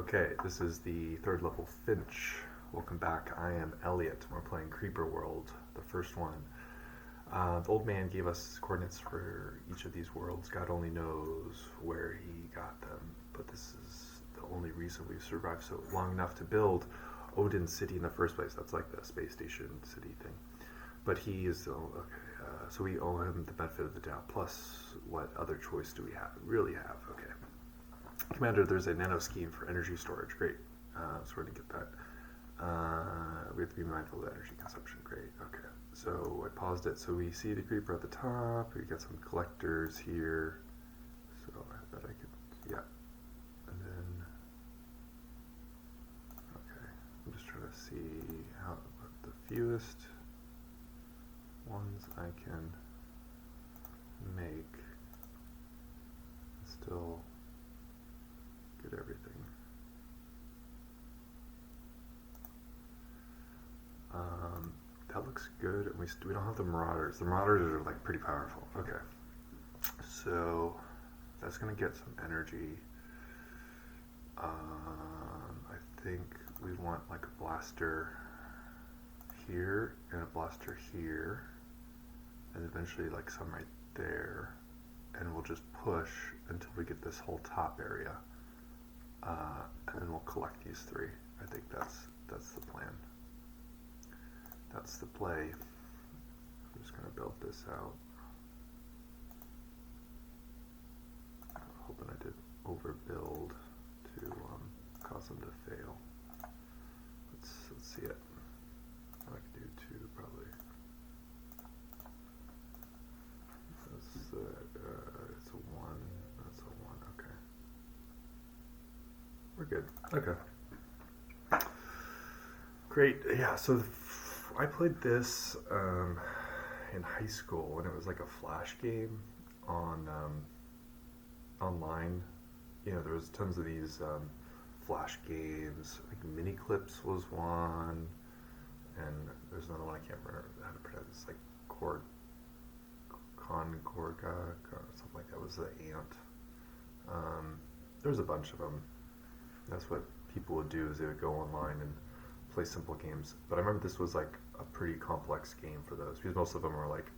Okay, this is the third level Finch. Welcome back. I am Elliot. We're playing Creeper World, the first one. The old man gave us coordinates for each of these worlds. God only knows where he got them, but this is the only reason we've survived so long enough to build Odin's city in the first place. That's like the space station city thing. But he is still okay. So we owe him the benefit of the doubt. Plus, what other choice do we really have? Okay. Commander, there's a nano scheme for energy storage. Great. So we're going to get that. We have to be mindful of energy consumption. Great. Okay. So I paused it. So we see the creeper at the top. We got some collectors here. So I bet I could, yeah. And then, okay. I'm just trying to see how the fewest ones I can make still get everything. That looks good. And we don't have the Marauders. The Marauders are like pretty powerful. Okay. So that's gonna get some energy. I think we want like a blaster here and a blaster here, and eventually like some right there, and we'll just push until we get this whole top area, and then we'll collect these three. I think that's the plan. That's the play. I'm just gonna build this out. Hoping I did overbuild to cause them to fail. Let's see it. I could do two probably. It's a one. That's a one. Okay. We're good. Okay. Great. Yeah. So I played this in high school, and it was like a flash game on online. You know, there was tons of these flash games. Like Mini Clips was one, and there's another one I can't remember how to pronounce. It's like Concorga or something like that. Was the ant. There was a bunch of them. That's what people would do, is they would go online and play simple games. But I remember this was like a pretty complex game for those, because most of them were like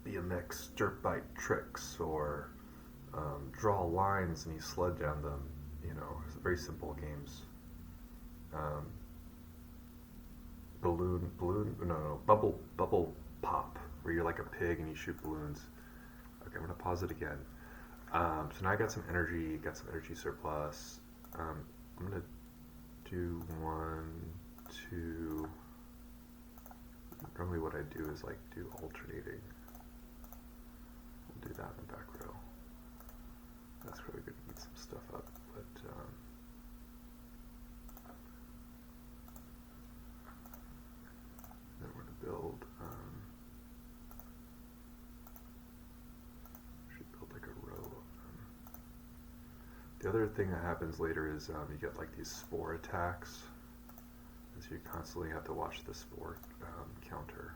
BMX dirt bike tricks, or draw lines and you sled down them. You know, it's very simple games. Bubble pop, where you're like a pig and you shoot balloons. Okay, I'm gonna pause it again. So now I got some energy surplus. I'm gonna do 1, 2. Normally what I do is like do alternating. We'll do that in the back row. That's probably going to eat some stuff up, but then we're going to build. Should build like a row of them. The other thing that happens later is you get like these spore attacks, and so you constantly have to watch the spore counter.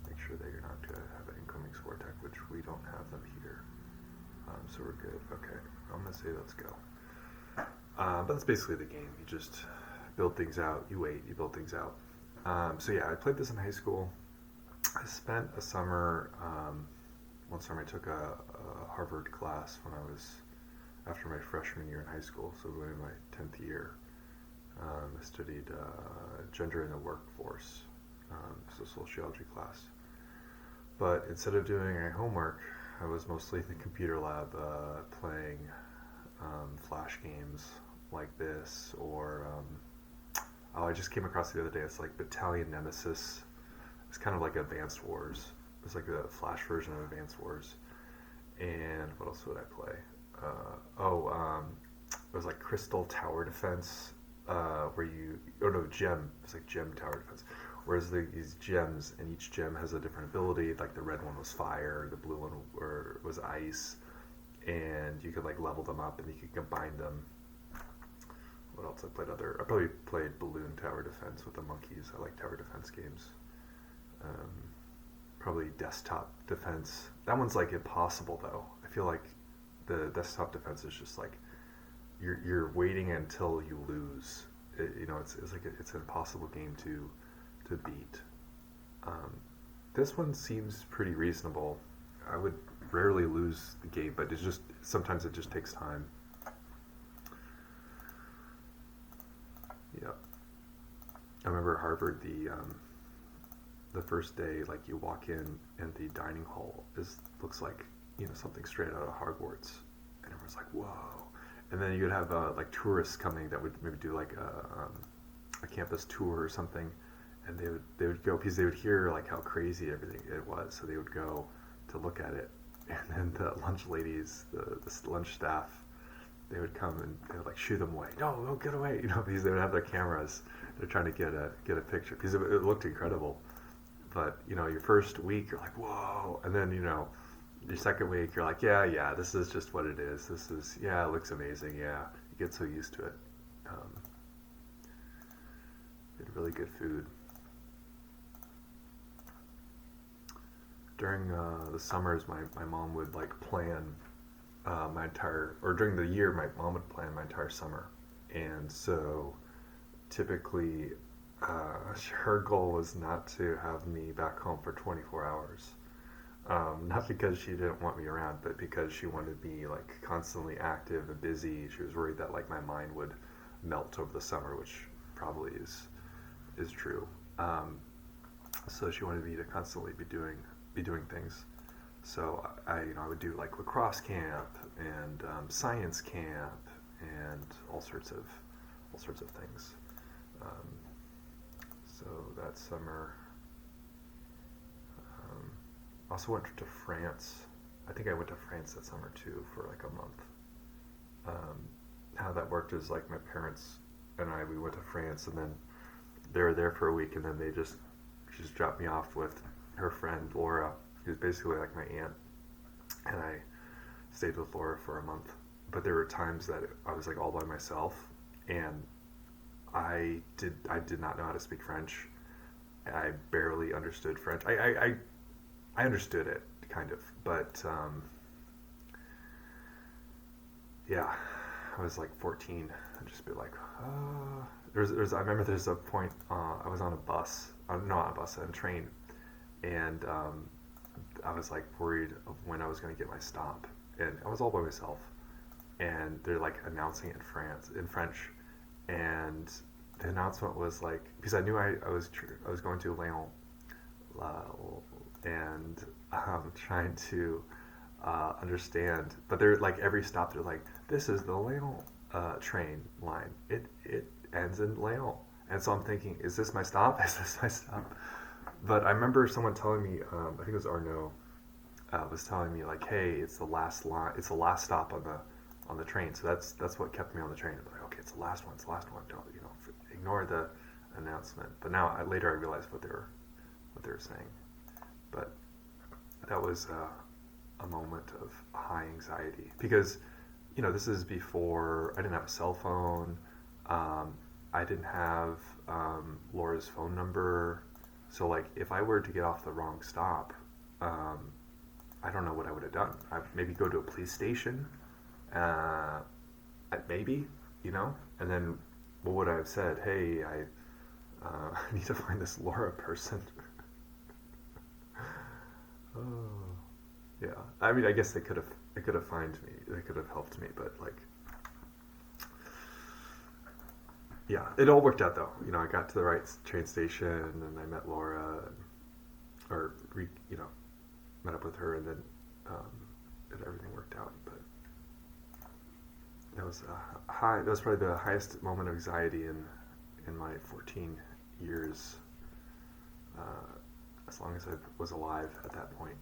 Make sure that you're not going to have an incoming spore attack, which we don't have them here. So we're good. Okay, I'm going to say let's go. But that's basically the game. You just build things out, you wait, you build things out. So yeah, I played this in high school. I spent a summer, one summer I took a Harvard class when I was after my freshman year in high school, so going in my 10th year. I studied gender in the workforce, so sociology class. But instead of doing my homework, I was mostly in the computer lab playing flash games like this, or I just came across the other day, it's like Battalion Nemesis. It's kind of like Advanced Wars. It's like the flash version of Advanced Wars. And what else would I play? It was like Crystal Tower Defense, Gem. It's like Gem Tower Defense. Whereas these gems, and each gem has a different ability. Like the red one was fire, the blue one was ice, and you could like level them up and you could combine them. What else? I probably played Balloon Tower Defense with the monkeys. I like tower defense games. Probably Desktop Defense. That one's like impossible though. I feel like the desktop defense is just like you're waiting until you lose. It's like it's an impossible game to beat. Um, this one seems pretty reasonable. I would rarely lose the game, but it's just sometimes it just takes time. Yeah, I remember Harvard. The first day, like you walk in and the dining hall looks like something straight out of Hogwarts, and everyone's like, whoa. And then you would have like tourists coming that would maybe do like a campus tour or something, and they would go because they would hear like how crazy everything it was, so they would go to look at it, and then the lunch ladies, the lunch staff, they would come and they would like shoo them away. No, get away, because they would have their cameras. They're trying to get a picture because it looked incredible. But your first week you're like, whoa, and then your second week you're like, yeah, this is just what it is. It looks amazing. Yeah, you get so used to it. We had really good food. During the summers, my mom would like plan during the year, my mom would plan my entire summer, and so typically her goal was not to have me back home for 24 hours. Not because she didn't want me around, but because she wanted me like constantly active and busy. She was worried that like my mind would melt over the summer, which probably is true. So she wanted me to constantly be doing things. So I would do like lacrosse camp and science camp and all sorts of things. So that summer, I also went to France. I think I went to France that summer too for like a month. How that worked is like my parents and we went to France, and then they were there for a week, and then she just dropped me off with her friend Laura, who's basically like my aunt, and I stayed with Laura for a month. But there were times that I was like all by myself, and I did not know how to speak French. I barely understood French. I understood it kind of, but yeah, I was like 14. I'd just be like, I remember there's a point I was on a bus, not a bus, on a train, and I was like worried of when I was going to get my stop, and I was all by myself, and they're like announcing it in French, and the announcement was like, because I knew I was going to Lyon, and trying to understand, but they're like every stop they're like, this is the Lyon train line. It ends in Lyon, and so I'm thinking, is this my stop? Is this my stop? But I remember someone telling me, I think it was Arnaud, was telling me like, hey, it's the last line, it's the last stop on the train. So that's what kept me on the train. I'm like, okay, it's the last one. Don't ignore the announcement. But now later I realized what they were saying. But that was a moment of high anxiety because this is before I didn't have a cell phone. I didn't have Laura's phone number. So like if I were to get off the wrong stop, I don't know what I would have done. I'd maybe go to a police station, maybe, and then what would I have said? Hey, I need to find this Laura person. Oh, yeah. I mean, I guess they could have found me. They could have helped me, but like, yeah, it all worked out though. I got to the right train station, and I met Laura, met up with her, and then everything worked out. But that was high. That was probably the highest moment of anxiety in my 14 years, as long as I was alive at that point.